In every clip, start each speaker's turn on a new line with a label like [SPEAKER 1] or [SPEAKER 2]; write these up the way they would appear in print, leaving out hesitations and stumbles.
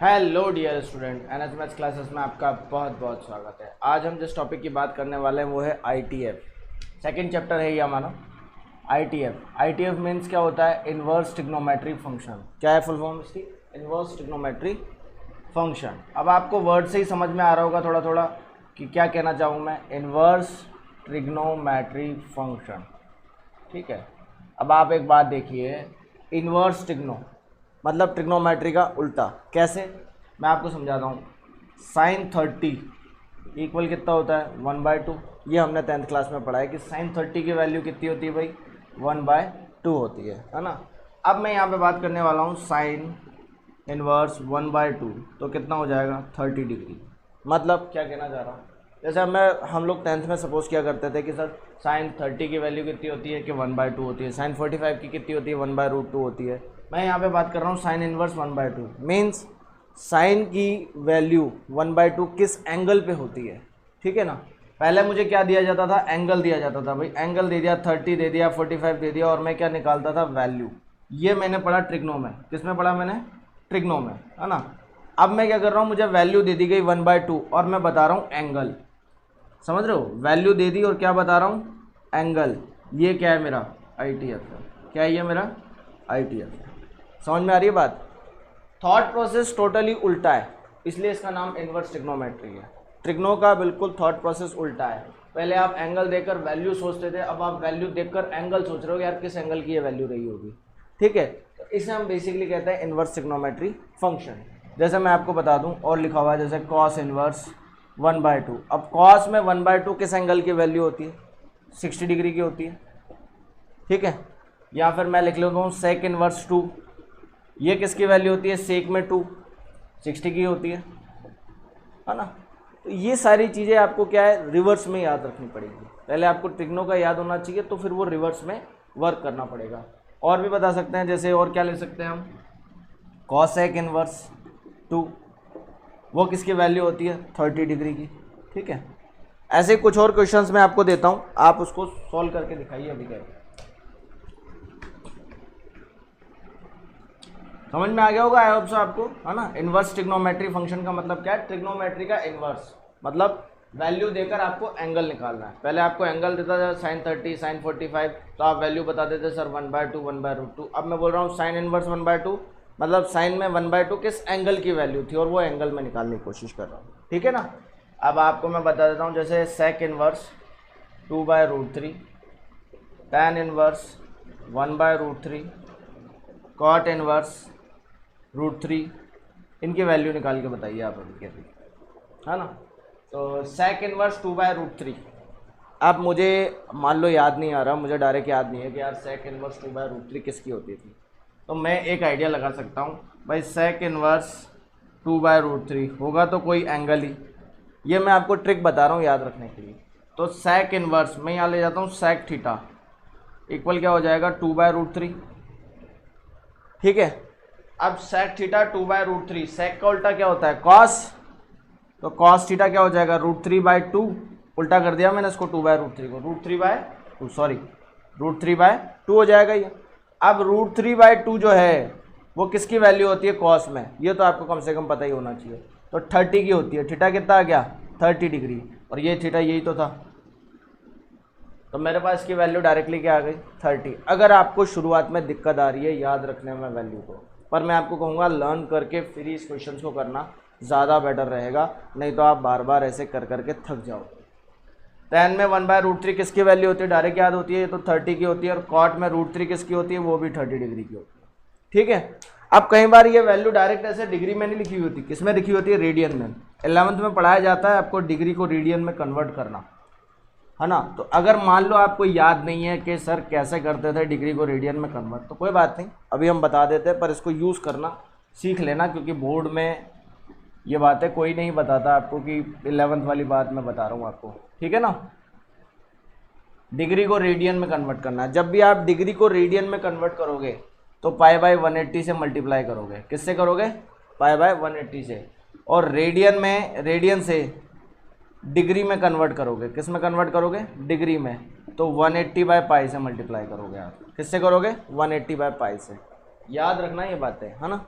[SPEAKER 1] Hello dear student, NH maths classes में आपका बहुत बहुत स्वागत है। आज हम जिस टॉपिक की बात करने वाले हैं वो है आईटीएफ। सेकंड चैप्टर है ये हमारा आईटीएफ। आईटीएफ मीन्स क्या होता है? Inverse trigonometry function. क्या है फुल फॉर्म इसकी? Inverse trigonometry function. अब आपको वर्ड से ही समझ में आ रहा होगा थोड़ा थोड़ा कि क्या कहना चाहूँ मैं। इन्वर्स ट्रिग्नोमेट्री फंक्शन, ठीक है। अब आप एक बात देखिए, इन्वर्स ट्रिग्नो मतलब ट्रिग्नोमेट्री का उल्टा। कैसे? मैं आपको समझाता हूँ। साइन 30 इक्वल कितना होता है? 1/2। ये हमने 10th क्लास में पढ़ा है कि साइन 30 की वैल्यू कितनी होती है भाई? 1/2 होती है ना। अब मैं यहाँ पे बात करने वाला हूँ साइन इनवर्स 1/2, तो कितना हो जाएगा? 30 डिग्री। मतलब क्या कहना चाह रहा हूँ, जैसे हम लोग 10th में सपोज किया करते थे कि सर साइन 30 की वैल्यू कितनी होती है कि 1/2 होती है। साइन 45 की कितनी होती है? 1/√2 होती है। मैं यहाँ पे बात कर रहा हूँ साइन इनवर्स 1/2 मीन्स साइन की वैल्यू 1/2 किस एंगल पे होती है, ठीक है ना। पहले मुझे क्या दिया जाता था? एंगल दिया जाता था भाई। एंगल दे दिया, 30 दे दिया, 45 दे दिया, और मैं क्या निकालता था? वैल्यू। ये मैंने पढ़ा ट्रिग्नो में। किस में पढ़ा मैंने? ट्रिग्नो में, है ना। अब मैं क्या कर रहा हूँ, मुझे वैल्यू दे दी गई 1/2 और मैं बता रहा हूँ एंगल। समझ रहे हो? वैल्यू दे दी और क्या बता रहा हूँ? एंगल। ये क्या है? मेरा आईटीएफ है। क्या है ये? मेरा आईटीएफ है। समझ में आ रही है बात? थॉट प्रोसेस टोटली उल्टा है, इसलिए इसका नाम इनवर्स ट्रिग्नोमेट्री है। ट्रिग्नो का बिल्कुल थॉट प्रोसेस उल्टा है। पहले आप एंगल देकर वैल्यू सोचते थे, अब आप वैल्यू देखकर एंगल सोच रहे हो यार किस एंगल की ये वैल्यू रही होगी, ठीक है। तो इसे हम बेसिकली कहते हैं इनवर्स ट्रिग्नोमेट्री फंक्शन। जैसे मैं आपको बता दूं, और लिखा हुआ है जैसे कॉस इनवर्स 1/2। अब कॉस में 1/2 किस एंगल की वैल्यू होती है? 60 डिग्री की होती है, ठीक है। या फिर मैं लिख लेता हूँ सेक इनवर्स 2। ये किसकी वैल्यू होती है? सेक में 2 60 की होती है ना। तो ये सारी चीज़ें आपको क्या है? रिवर्स में याद रखनी पड़ेगी। पहले आपको ट्रिग्नो का याद होना चाहिए, तो फिर वो रिवर्स में वर्क करना पड़ेगा। और भी बता सकते हैं, जैसे और क्या ले सकते हैं हम? कॉसेक इनवर्स 2, वो किसकी वैल्यू होती है? 30 डिग्री की, ठीक है। ऐसे कुछ और क्वेश्चंस मैं आपको देता हूँ, आप उसको सॉल्व करके दिखाइए अभी। क्या समझ में आ गया होगा आई होप सो आपको, है ना। इनवर्स ट्रिग्नोमेट्री फंक्शन का मतलब क्या है? ट्रिग्नोमेट्री का इनवर्स मतलब वैल्यू देकर आपको एंगल निकालना है। पहले आपको एंगल देता था साइन 30, साइन 45, तो आप वैल्यू बता देते सर 1/2, 1/√2। अब मैं बोल रहा हूँ साइन इनवर्स 1/2 मतलब साइन में 1/2 किस एंगल की वैल्यू थी, और वो एंगल में निकालने की कोशिश कर रहा हूँ, ठीक है ना। अब आपको मैं बता देता हूँ, जैसे sec inverse 2/√3, tan inverse 1/√3, cot inverse √3, इनकी वैल्यू निकाल के बताइए आप अभी के अभी, है ना। तो सेक इनवर्स 2/√3। अब मुझे मान लो याद नहीं आ रहा, मुझे डायरेक्ट याद नहीं है कि यार सेक इनवर्स 2/√3 किसकी होती थी, तो मैं एक आइडिया लगा सकता हूँ भाई। सेक इनवर्स 2/√3 होगा तो कोई एंगल ही। ये मैं आपको ट्रिक बता रहा हूँ याद रखने के लिए। तो सेक इनवर्स मैं यहाँ ले जाता हूँ सेक थीटा इक्वल क्या हो जाएगा? 2/√3, ठीक है। अब सेक थीटा 2/√3, सेक का उल्टा क्या होता है? कॉस। तो कॉस थीटा क्या हो जाएगा? √3/2। उल्टा कर दिया मैंने इसको 2/√3 को, √3/2 सॉरी √3/2 हो जाएगा ये। अब √3/2 जो है वो किसकी वैल्यू होती है? कॉस में। ये तो आपको कम से कम पता ही होना चाहिए। तो 30 की होती है। थीटा कितना आ गया? 30 डिग्री, और ये थीटा यही तो था। तो मेरे पास इसकी वैल्यू डायरेक्टली क्या आ गई? 30। अगर आपको शुरुआत में दिक्कत आ रही है याद रखने में वैल्यू को, पर मैं आपको कहूँगा लर्न करके फिर इस क्वेश्चन को करना ज़्यादा बेटर रहेगा, नहीं तो आप बार बार ऐसे कर करके थक जाओ। टैन में 1/√3 किसकी वैल्यू होती है? डायरेक्ट याद होती है, ये तो 30 की होती है। और कॉट में √3 किसकी होती है? वो भी 30 डिग्री की होती है, ठीक है। अब कई बार ये वैल्यू डायरेक्ट ऐसे डिग्री में नहीं लिखी हुई होती। किस में लिखी होती है? रेडियन में। 11th में पढ़ाया जाता है आपको डिग्री को रेडियन में कन्वर्ट करना, है ना। तो अगर मान लो आपको याद नहीं है कि सर कैसे करते थे डिग्री को रेडियन में कन्वर्ट, तो कोई बात नहीं, अभी हम बता देते हैं, पर इसको यूज़ करना सीख लेना, क्योंकि बोर्ड में ये बातें कोई नहीं बताता आपको कि 11th वाली बात मैं बता रहा हूँ आपको, ठीक है ना। डिग्री को रेडियन में कन्वर्ट करना। जब भी आप डिग्री को रेडियन में कन्वर्ट करोगे तो π/180 से मल्टीप्लाई करोगे। किससे करोगे? π/180 से। और रेडियन से डिग्री में कन्वर्ट करोगे। किस में कन्वर्ट करोगे? डिग्री में। तो 180/π से मल्टीप्लाई करोगे आप। किससे करोगे? 180/π से। याद रखना ये बातें, है ना।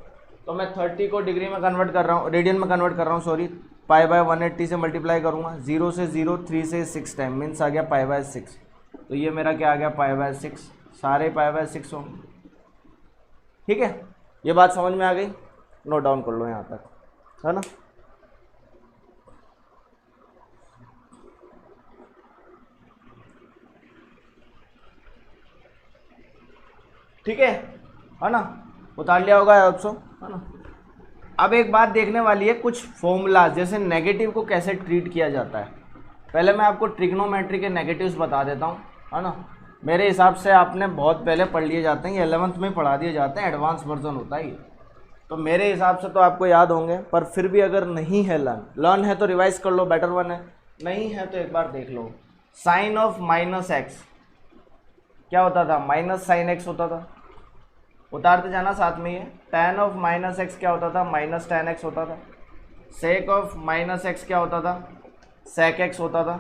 [SPEAKER 1] तो मैं 30 को डिग्री में कन्वर्ट कर रहा हूँ, रेडियन में कन्वर्ट कर रहा हूँ सॉरी, पाई बाय 180 से मल्टीप्लाई करूँगा, 0 से 0, 3 से 6 टाइम, मीन्स आ गया पाई बाय 6। तो ये मेरा क्या आ गया, पाई बाय 6, सारे पाई बाय 6 होंगे। ठीक है, ये बात समझ में आ गई, नोट डाउन कर लो यहाँ तक, है ना। ठीक है ना, उतार लिया होगा ऑप्शन, है ना। अब एक बात देखने वाली है, कुछ फॉर्मूला जैसे नेगेटिव को कैसे ट्रीट किया जाता है। पहले मैं आपको ट्रिग्नोमेट्री के नेगेटिव्स बता देता हूँ, है ना। मेरे हिसाब से आपने बहुत पहले पढ़ लिए जाते हैं, ये 11th में पढ़ा दिए जाते हैं, एडवांस वर्जन होता है ये, तो मेरे हिसाब से तो आपको याद होंगे, पर फिर भी अगर नहीं है लर्न है तो रिवाइज कर लो, बेटर वन है, नहीं है तो एक बार देख लो। साइन ऑफ माइनस एक्स क्या होता था, माइनस साइन एक्स होता था, उतारते जाना साथ में। ये tan ऑफ माइनस एक्स क्या होता था, माइनस tan एक्स होता था। सेक ऑफ माइनस एक्स क्या होता था, सेक एक्स होता था।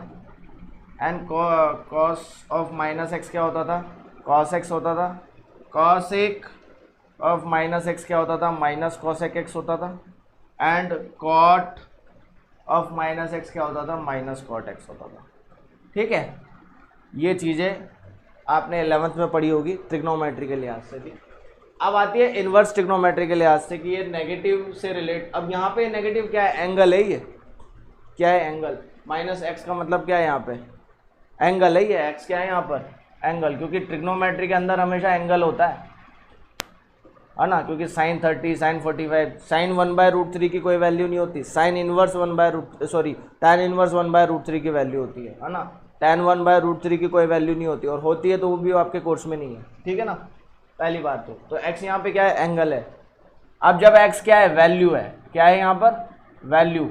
[SPEAKER 1] And cos of minus x क्या होता था, कॉस एक्स होता था। कॉसेक ऑफ माइनस एक्स क्या होता था, माइनस कॉसेक एक्स होता था। And cot of minus x क्या होता था, माइनस कॉट एक्स होता था। ठीक है, ये चीज़ें आपने 11th में पढ़ी होगी ट्रिग्नोमेट्री के लिहाज से भी। अब आती है इन्वर्स ट्रिग्नोमेट्री के लिहाज से कि ये नेगेटिव से रिलेट। अब यहाँ पे नेगेटिव क्या है, एंगल है, ये क्या है, एंगल। माइनस एक्स का मतलब क्या है, यहाँ पे एंगल है, ये एक्स क्या है यहाँ पर, एंगल, क्योंकि ट्रिग्नोमेट्री के अंदर हमेशा एंगल होता है ना, क्योंकि साइन 30, साइन 45, साइन 1/√3 की कोई वैल्यू नहीं होती, साइन इनवर्स 1/√, tan इनवर्स 1/√3 की वैल्यू होती है ना, tan 1/√3 की कोई वैल्यू नहीं होती, और होती है तो वो भी आपके कोर्स में नहीं है। ठीक है ना, पहली बात तो x यहाँ पे क्या है, एंगल है। अब जब x क्या है, वैल्यू है, क्या है यहाँ पर, वैल्यू,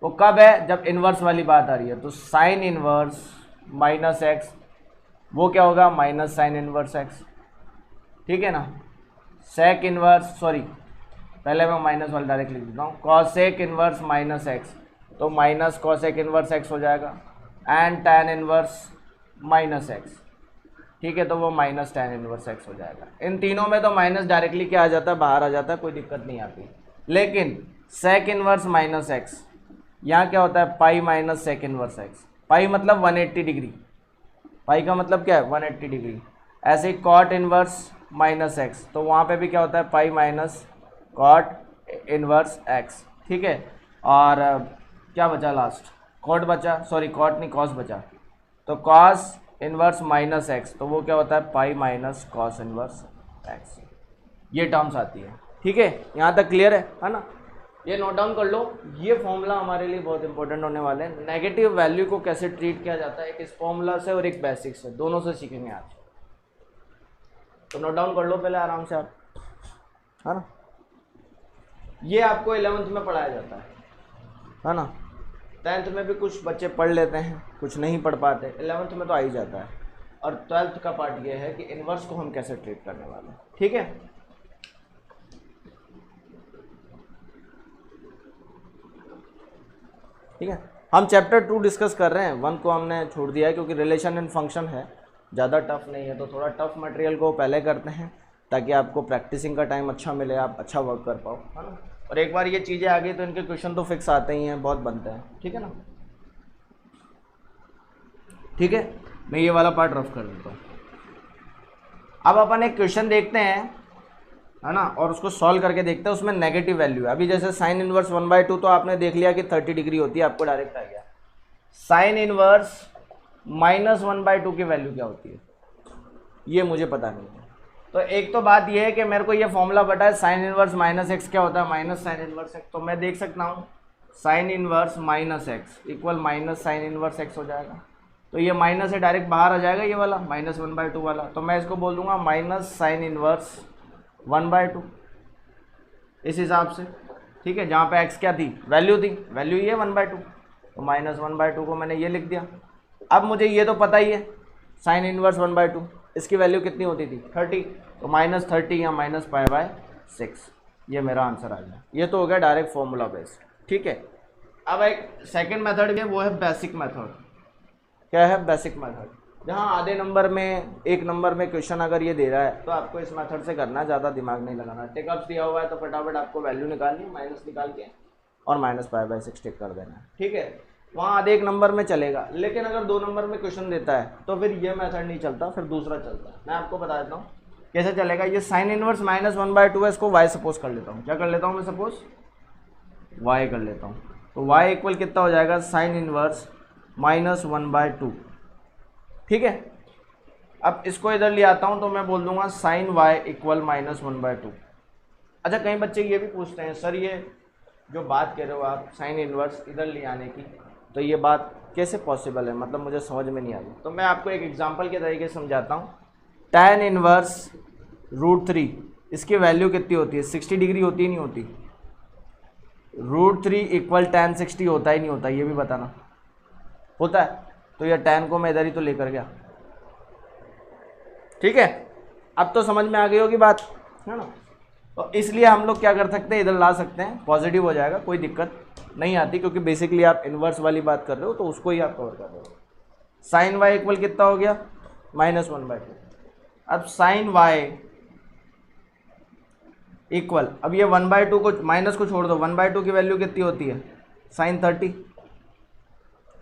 [SPEAKER 1] वो कब है, जब इन्वर्स वाली बात आ रही है। तो साइन इन्वर्स माइनस एक्स वो क्या होगा, माइनस साइन इन्वर्स एक्स। ठीक है ना, सेक इन्वर्स, सॉरी पहले मैं माइनस वाला डायरेक्ट लिख देता हूँ, कॉसेक इन्वर्स माइनस एक्स, तो माइनस कॉसेक इन्वर्स एक्स हो जाएगा। And tan inverse minus x, ठीक है, तो वो माइनस tan इनवर्स एक्स हो जाएगा। इन तीनों में तो माइनस डायरेक्टली क्या आ जाता है, बाहर आ जाता है, कोई दिक्कत नहीं आती। लेकिन सेक इनवर्स माइनस एक्स, यहाँ क्या होता है, pi minus sec inverse x. Pi मतलब 180 डिग्री, पाई का मतलब क्या है, 180 डिग्री। ऐसे ही कॉट इनवर्स माइनस एक्स, तो वहाँ पे भी क्या होता है, pi minus cot inverse x. ठीक है, और क्या बचा लास्ट, कॉट बचा, सॉरी कॉट नहीं, कॉस बचा, तो कॉस इनवर्स माइनस एक्स, तो वो क्या होता है, pi minus cos inverse x. ये टर्म्स आती है। ठीक है, यहाँ तक क्लियर है ना। ये नोट डाउन कर लो, ये फॉर्मूला हमारे लिए बहुत इंपॉर्टेंट होने वाले हैं। नेगेटिव वैल्यू को कैसे ट्रीट किया जाता है, एक इस फॉर्मूला से और एक बेसिक से, दोनों से सीखेंगे आज। तो नोट डाउन कर लो पहले आराम से आप, है ना। ये आपको 11th में पढ़ाया जाता है ना। 10th में भी कुछ बच्चे पढ़ लेते हैं, कुछ नहीं पढ़ पाते, 11th में तो आ ही जाता है। और 12th का पार्ट ये है कि इन्वर्स को हम कैसे ट्रीट करने वाले हैं। ठीक है, ठीक है, हम चैप्टर 2 डिस्कस कर रहे हैं, 1 को हमने छोड़ दिया है क्योंकि रिलेशन एंड फंक्शन है, ज़्यादा टफ नहीं है, तो थोड़ा टफ मटेरियल को पहले करते हैं ताकि आपको प्रैक्टिसिंग का टाइम अच्छा मिले, आप अच्छा वर्क कर पाओ, है ना। और एक बार ये चीज़ें आ गई तो इनके क्वेश्चन तो फिक्स आते ही हैं, बहुत बनते हैं। ठीक है ना, ठीक है, मैं ये वाला पार्ट रफ कर देता हूँ। अब अपन एक क्वेश्चन देखते हैं, है ना, और उसको सॉल्व करके देखते हैं। उसमें नेगेटिव वैल्यू है। अभी जैसे साइन इनवर्स 1/2 तो आपने देख लिया कि 30 डिग्री होती है, आपको डायरेक्ट आ गया। साइन इनवर्स माइनस 1/2 की वैल्यू क्या होती है, ये मुझे पता नहीं है। तो एक तो बात यह है कि मेरे को ये फॉर्मूला पता है, साइन इनवर्स माइनस एक्स क्या होता है, माइनस साइन इनवर्स एक्स। तो मैं देख सकता हूँ sine inverse minus x equal minus sine inverse x हो जाएगा। तो ये माइनस से डायरेक्ट बाहर आ जाएगा, ये वाला माइनस 1/2 वाला। तो मैं इसको बोल दूंगा माइनस साइन इनवर्स 1/2 इस हिसाब से। ठीक है, जहाँ पे एक्स क्या थी, वैल्यू थी, वैल्यू ये 1/2, तो माइनस 1/2 को मैंने ये लिख दिया। अब मुझे ये तो पता ही है साइन इनवर्स 1/2 इसकी वैल्यू कितनी होती थी, 30, तो माइनस 30 या माइनस π/6, ये मेरा आंसर आ गया। ये तो हो गया डायरेक्ट फॉर्मूला बेस्ड। ठीक है, अब एक सेकंड मेथड भी है, वो है बेसिक मेथड। क्या है बेसिक मेथड, जहाँ आधे नंबर में, एक नंबर में क्वेश्चन अगर ये दे रहा है तो आपको इस मेथड से करना है, ज़्यादा दिमाग नहीं लगाना। टेकअप्स दिया हुआ है तो फटाफट आपको वैल्यू निकालनी है, माइनस निकाल के और -π/6 टिक कर देना है, ठीक है। वहाँ आधे एक नंबर में चलेगा, लेकिन अगर 2 नंबर में क्वेश्चन देता है तो फिर ये मेथड नहीं चलता, फिर दूसरा चलता है। मैं आपको बता देता हूँ कैसे चलेगा। ये साइन इनवर्स -1/2 है, इसको y सपोज कर लेता हूँ। क्या कर लेता हूँ मैं? सपोज y कर लेता हूँ। तो y इक्वल कितना हो जाएगा? साइन इनवर्स -1/2, ठीक है। अब इसको इधर ले आता हूँ तो मैं बोल दूंगा साइन y इक्वल -1/2। अच्छा, कई बच्चे ये भी पूछते हैं, सर ये जो बात कह रहे हो आप साइन इनवर्स इधर ले आने की, तो ये बात कैसे पॉसिबल है, मतलब मुझे समझ में नहीं आ रही। तो मैं आपको एक एग्जांपल के तरीके से समझाता हूँ। tan इनवर्स √3, इसकी वैल्यू कितनी होती है? 60 डिग्री होती ही नहीं होती? √3 इक्वल tan 60 होता ही नहीं होता? ये भी बताना। होता है? तो ये tan को मैं इधर ही तो लेकर गया, ठीक है। अब तो समझ में आ गई होगी बात, है ना। तो इसलिए हम लोग क्या कर सकते हैं, इधर ला सकते हैं, पॉजिटिव हो जाएगा, कोई दिक्कत नहीं आती, क्योंकि बेसिकली आप इन्वर्स वाली बात कर रहे हो तो उसको ही आप कवर कर रहे हो। साइन y इक्वल कितना हो गया? -1/2। अब साइन y इक्वल, अब ये 1/2 को माइनस को छोड़ दो, 1/2 की वैल्यू कितनी होती है? साइन 30,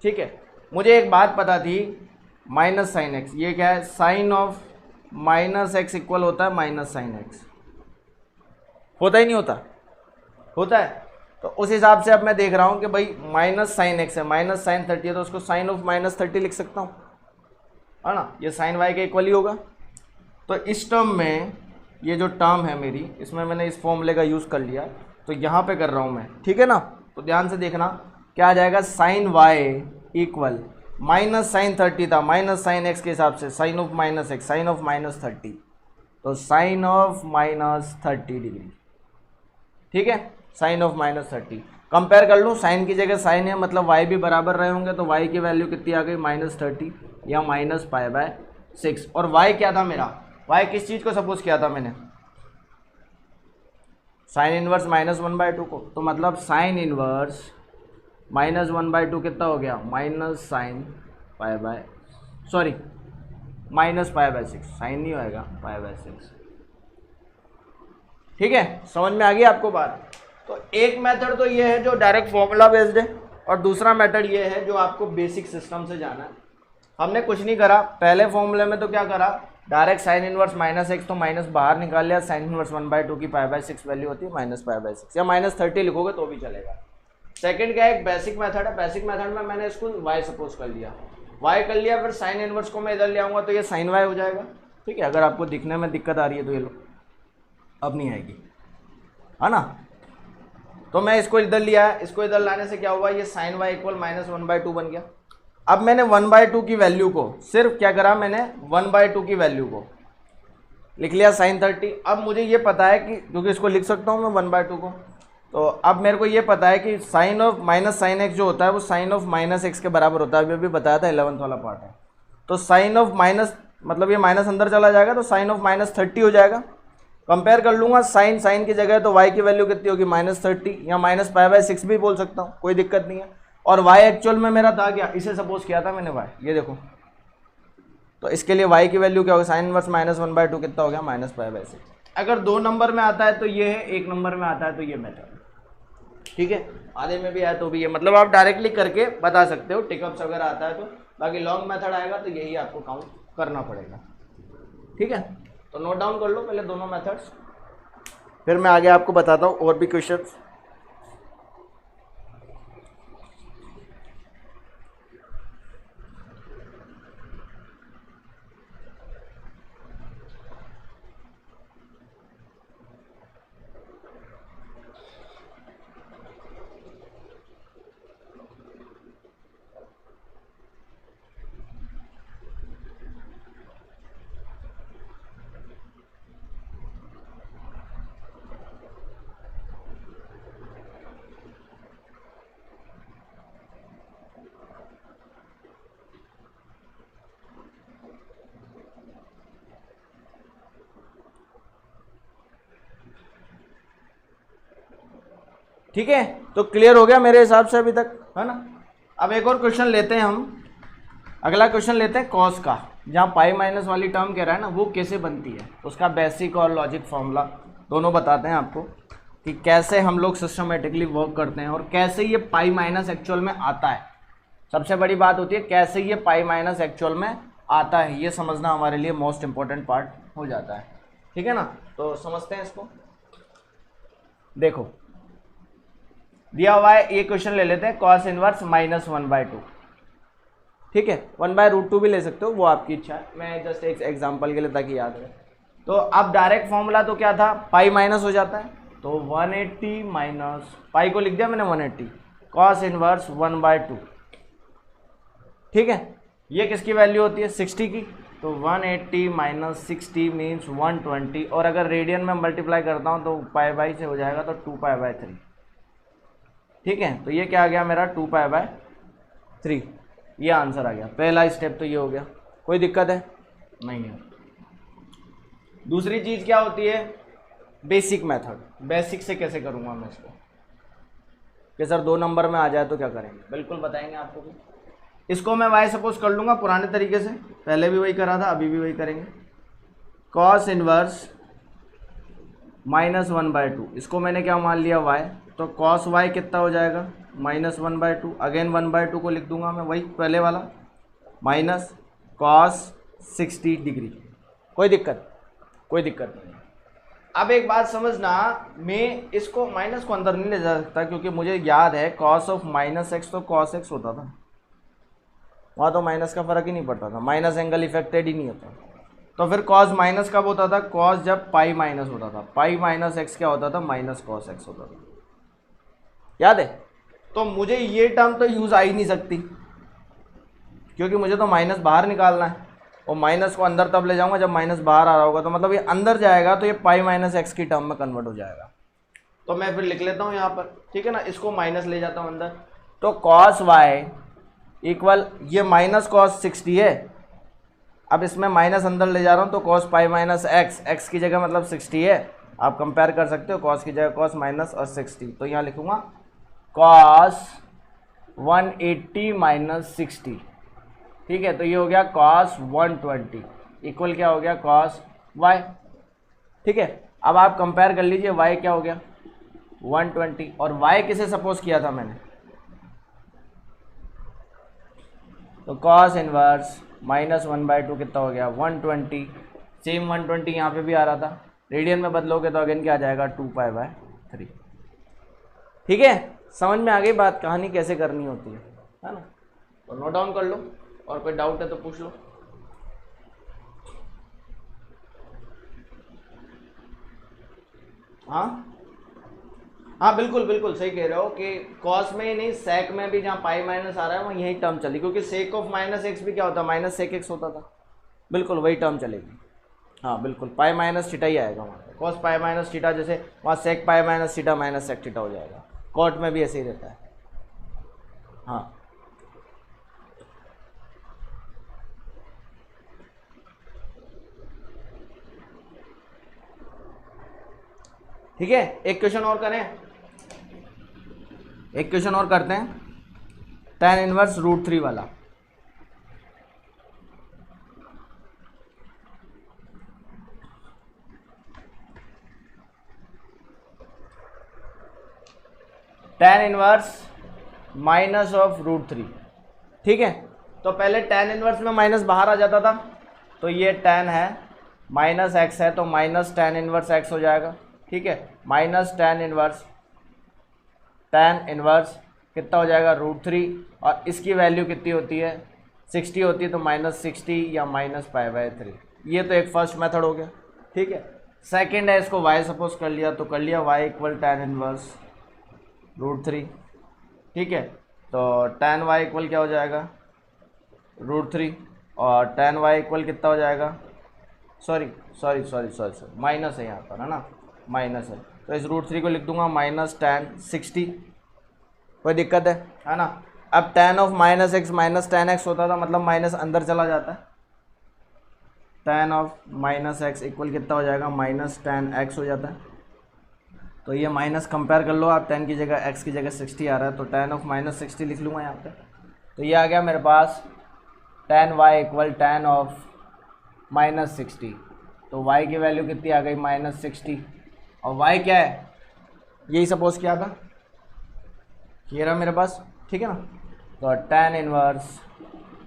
[SPEAKER 1] ठीक है। मुझे एक बात पता थी, माइनस साइन x, ये क्या है? साइन ऑफ -x इक्वल होता है माइनस साइन x। होता ही नहीं होता? होता है। तो उस हिसाब से अब मैं देख रहा हूँ कि भाई माइनस साइन x है, माइनस साइन 30 है, तो उसको साइन ऑफ -30 लिख सकता हूँ, है ना। ये साइन y के इक्वल ही होगा। तो इस टर्म में, ये जो टर्म है मेरी, इसमें मैंने इस फॉर्मूले का यूज़ कर लिया, तो यहाँ पे कर रहा हूँ मैं, ठीक है ना। तो ध्यान से देखना क्या आ जाएगा? Sine y equal minus sine 30 था, माइनस साइन x के हिसाब से sine of -x, sine of -30, तो साइन ऑफ -30 डिग्री, ठीक है। साइन ऑफ -30 कंपेयर कर लूँ, साइन की जगह साइन है, मतलब y भी बराबर रहे होंगे, तो y की वैल्यू कितनी आ गई? -30 या -π/6। और y क्या था मेरा? y किस चीज़ को सपोज किया था मैंने? साइन इनवर्स -1/2 को। तो मतलब साइन इनवर्स -1/2 कितना हो गया? माइनस साइन सॉरी -π/6, साइन नहीं होएगा, π/6, ठीक है। समझ में आ गई आपको बात? तो एक मेथड तो ये है जो डायरेक्ट फॉर्मूला बेस्ड है, और दूसरा मेथड ये है जो आपको बेसिक सिस्टम से जाना है। हमने कुछ नहीं करा, पहले फॉर्मूले में तो क्या करा, डायरेक्ट साइन इनवर्स -x, तो माइनस बाहर निकाल लिया, साइन इनवर्स 1/2 की π/6 वैल्यू होती है -π/6, या -30 लिखोगे तो भी चलेगा। सेकंड क्या है? एक बेसिक मेथड है, बेसिक मेथड में मैंने इसको y सपोज कर लिया, y कर लिया, फिर साइन इनवर्स को मैं इधर ले आऊँगा तो ये साइन y हो जाएगा, ठीक है। अगर आपको दिखने में दिक्कत आ रही है तो ये लो, अब नहीं आएगी, है ना। तो मैं इसको इधर लिया, इसको इधर लाने से क्या हुआ? ये साइन y इक्वल -1/2 बन गया। अब मैंने 1/2 की वैल्यू को सिर्फ क्या करा, मैंने 1/2 की वैल्यू को लिख लिया साइन 30। अब मुझे ये पता है कि, क्योंकि इसको लिख सकता हूँ मैं 1/2 को, तो अब मेरे को ये पता है कि sine of minus sine x जो होता है वो साइन ऑफ -x के बराबर होता है। अभी अभी बताया था, 11th वाला पार्ट है। तो साइन ऑफ माइनस, मतलब ये माइनस अंदर चला जाएगा तो साइन ऑफ -30 हो जाएगा। कंपेयर कर लूँगा, साइन की जगह तो y की वैल्यू कितनी होगी? -30, या -π/6 भी बोल सकता हूँ, कोई दिक्कत नहीं है। और y एक्चुअल में मेरा था क्या? इसे सपोज किया था मैंने y, ये देखो। तो इसके लिए y की वैल्यू क्या होगा? साइन इनवर्स -1/2 कितना हो गया? -π/6। अगर 2 नंबर में आता है तो ये है, 1 नंबर में आता है तो ये मेथड, ठीक है। आधे में भी आया तो भी ये, मतलब आप डायरेक्टली करके बता सकते हो, टिकअप्स अगर आता है तो। बाकी लॉन्ग मेथड आएगा तो यही आपको काउंट करना पड़ेगा, ठीक है। तो नोट डाउन कर लो पहले दोनों मेथड्स, फिर मैं आगे आपको बताता हूँ और भी क्वेश्चंस। ठीक है, तो क्लियर हो गया मेरे हिसाब से अभी तक, है ना। अब एक और क्वेश्चन लेते हैं हम। अगला क्वेश्चन लेते हैं कॉस का, जहाँ पाई माइनस वाली टर्म कह रहा है ना वो कैसे बनती है, उसका बेसिक और लॉजिक फॉर्मूला दोनों बताते हैं आपको कि कैसे हम लोग सिस्टमेटिकली वर्क करते हैं और कैसे ये पाई माइनस एक्चुअल में आता है। सबसे बड़ी बात होती है कैसे ये पाई माइनस एक्चुअल में आता है, ये समझना हमारे लिए मोस्ट इंपॉर्टेंट पार्ट हो जाता है। ठीक है ना, तो समझते हैं इसको। देखो दिया हुआ है, ये क्वेश्चन ले लेते हैं कॉस इनवर्स -1/2। ठीक है, 1/√2 भी ले सकते हो, वो आपकी इच्छा है, मैं जस्ट एक एग्जांपल के लिए ताकि याद रहे। तो अब डायरेक्ट फॉर्मूला तो क्या था, पाई माइनस हो जाता है, तो 180 माइनस पाई को लिख दिया मैंने 180 कॉस इनवर्स 1/2। ठीक है, ये किसकी वैल्यू होती है 60 की, तो 180 माइनस 60 मीन्स 120, और अगर रेडियन में मल्टीप्लाई करता हूँ तो पाई बाई से हो जाएगा तो 2π/3। ठीक है, तो ये क्या आ गया मेरा 2π/3, ये आंसर आ गया। पहला स्टेप तो ये हो गया, कोई दिक्कत है नहीं है। दूसरी चीज़ क्या होती है, बेसिक मेथड। बेसिक से कैसे करूँगा मैं इसको कि सर 2 नंबर में आ जाए तो क्या करेंगे, बिल्कुल बताएंगे आपको भी। इसको मैं वाई सपोज कर लूँगा पुराने तरीके से, पहले भी वही करा था अभी भी वही करेंगे। कॉस इनवर्स -1/2, इसको मैंने क्या मान लिया वाई, तो कॉस वाई कितना हो जाएगा -1/2, अगेन 1/2 को लिख दूंगा मैं वही पहले वाला, माइनस कॉस 60 डिग्री। कोई दिक्कत नहीं। अब एक बात समझना, मैं इसको माइनस को अंदर नहीं ले जा सकता क्योंकि मुझे याद है कॉस ऑफ -x तो cos x होता था, वहाँ तो माइनस का फ़र्क ही नहीं पड़ता था, माइनस एंगल इफेक्टेड ही नहीं होता। तो फिर कॉस माइनस कब होता था, कॉस जब पाई माइनस होता था, पाई माइनस एक्स क्या होता था, माइनस कॉस एक्स होता था, याद है। तो मुझे ये टर्म तो यूज़ आ ही नहीं सकती क्योंकि मुझे तो माइनस बाहर निकालना है, और माइनस को अंदर तब ले जाऊंगा जब माइनस बाहर आ रहा होगा, तो मतलब ये अंदर जाएगा तो ये पाई माइनस एक्स की टर्म में कन्वर्ट हो जाएगा। तो मैं फिर लिख लेता हूँ यहाँ पर, ठीक है ना, इसको माइनस ले जाता हूँ अंदर, तो कॉस वाई इक्वल ये माइनस कॉस 60 है, अब इसमें माइनस अंदर ले जा रहा हूँ तो cos pi minus x, x की जगह मतलब 60 है, आप कंपेयर कर सकते हो, कॉस की जगह कॉस माइनस और 60, तो यहाँ लिखूँगा कॉस 180 माइनस 60। ठीक है, तो ये हो गया कॉस 120 इक्वल क्या हो गया कॉस वाई। ठीक है, अब आप कंपेयर कर लीजिए, वाई क्या हो गया 120, और वाई किसे सपोज किया था मैंने, तो कॉस इनवर्स -1/2 कितना हो गया 120, सेम 120 यहाँ पे भी आ रहा था, रेडियन में बदलोगे तो अगेन क्या आ जाएगा 2π/3। ठीक है, समझ में आ गई बात, कहानी कैसे करनी होती है ना, तो नोट डाउन कर लो, और कोई डाउट है तो पूछ लो। हाँ बिल्कुल सही कह रहे हो कि कॉस में ही नहीं सेक में भी जहाँ पाई माइनस आ रहा है वहाँ यही टर्म चली, क्योंकि सेक ऑफ माइनस एक्स भी क्या होता है माइनस सेक एक्स होता था, बिल्कुल वही टर्म चलेगी। हाँ बिल्कुल, पाई माइनस थीटा ही आएगा वहाँ पे, कॉस पाई माइनस थीटा, जैसे वहाँ sec pi minus theta minus sec theta हो जाएगा, कॉट में भी ऐसे ही रहता है। हाँ ठीक है, एक क्वेश्चन और करें, एक क्वेश्चन और करते हैं, tan इनवर्स √3 वाला। tan inverse minus of √3। ठीक है, तो पहले tan इनवर्स में माइनस बाहर आ जाता था, तो ये tan है माइनस एक्स है तो माइनस tan इनवर्स एक्स हो जाएगा। ठीक है, माइनस tan इनवर्स कितना हो जाएगा √3, और इसकी वैल्यू कितनी होती है 60 होती है, तो -60 या -π/3, ये तो एक फर्स्ट मेथड हो गया। ठीक है, सेकंड है, इसको y सपोज कर लिया तो कर लिया y इक्वल tan इनवर्स √3। ठीक है, तो tan y इक्वल क्या हो जाएगा √3, और tan y इक्वल कितना हो जाएगा, सॉरी माइनस है यहाँ पर, है ना, माइनस है, तो इस √3 को लिख दूंगा माइनस tan 60। कोई दिक्कत है ना। अब tan of minus x minus tan x होता था, मतलब माइनस अंदर चला जाता है, tan of minus x equal कितना हो जाएगा माइनस tan x हो जाता है, तो ये माइनस कंपेयर कर लो आप, tan की जगह x की जगह 60 आ रहा है, तो tan ऑफ -60 लिख लूँगा यहाँ पे, तो ये आ गया मेरे पास tan y equal tan of -60, तो y की वैल्यू कितनी आ गई -60, और y क्या है यही सपोज किया था, ये रहा मेरे पास, ठीक है ना। तो tan इनवर्स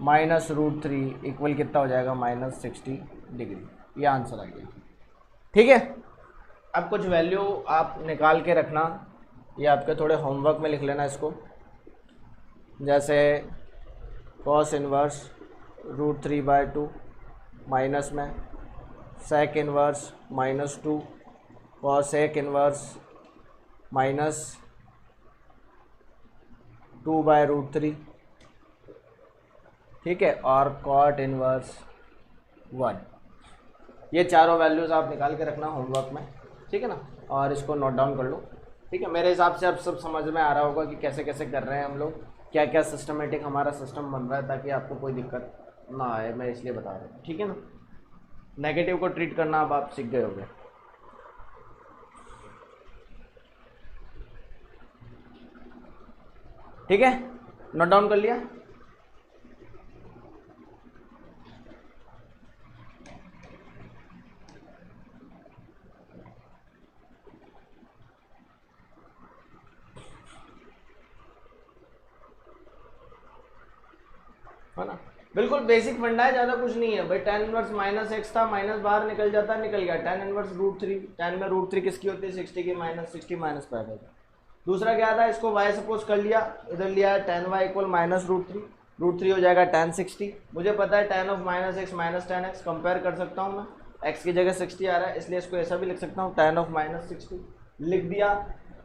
[SPEAKER 1] -√3 इक्वल कितना हो जाएगा -60 डिग्री, ये आंसर आ गया, ठीक है। अब कुछ वैल्यू आप निकाल के रखना, ये आपके थोड़े होमवर्क में लिख लेना इसको, जैसे cos इनवर्स √3/2 माइनस में sec इनवर्स -2 cosec इनवर्स -2/√3, ठीक है, और cot इनवर्स 1। ये चारों वैल्यूज़ आप निकाल के रखना होमवर्क में, ठीक है ना, और इसको नोट डाउन कर लो, ठीक है। मेरे हिसाब से अब सब समझ में आ रहा होगा कि कैसे कैसे कर रहे हैं हम लोग, क्या क्या सिस्टमेटिक हमारा सिस्टम बन रहा है, ताकि आपको कोई दिक्कत ना आए, मैं इसलिए बता रहा हूँ, ठीक है ना। नेगेटिव को ट्रीट करना अब आप सीख गए होंगे, ठीक है, नोट डाउन कर लिया। है ना, बिल्कुल बेसिक फंडा है, ज़्यादा कुछ नहीं है भाई। tan इनवर्स -x था, माइनस बाहर निकल जाता है, निकल गया। tan इनवर्स √3, tan में √3 किसकी होती है 60 की, -60 -5। दूसरा क्या था, इसको y सपोज कर लिया, इधर लिया है tan y इक्वल -√3 हो जाएगा tan 60। मुझे पता है tan of -x -tan x, compare कर सकता हूँ मैं, x की जगह 60 आ रहा है इसलिए इसको ऐसा भी लिख सकता हूँ, tan ऑफ -60 लिख दिया,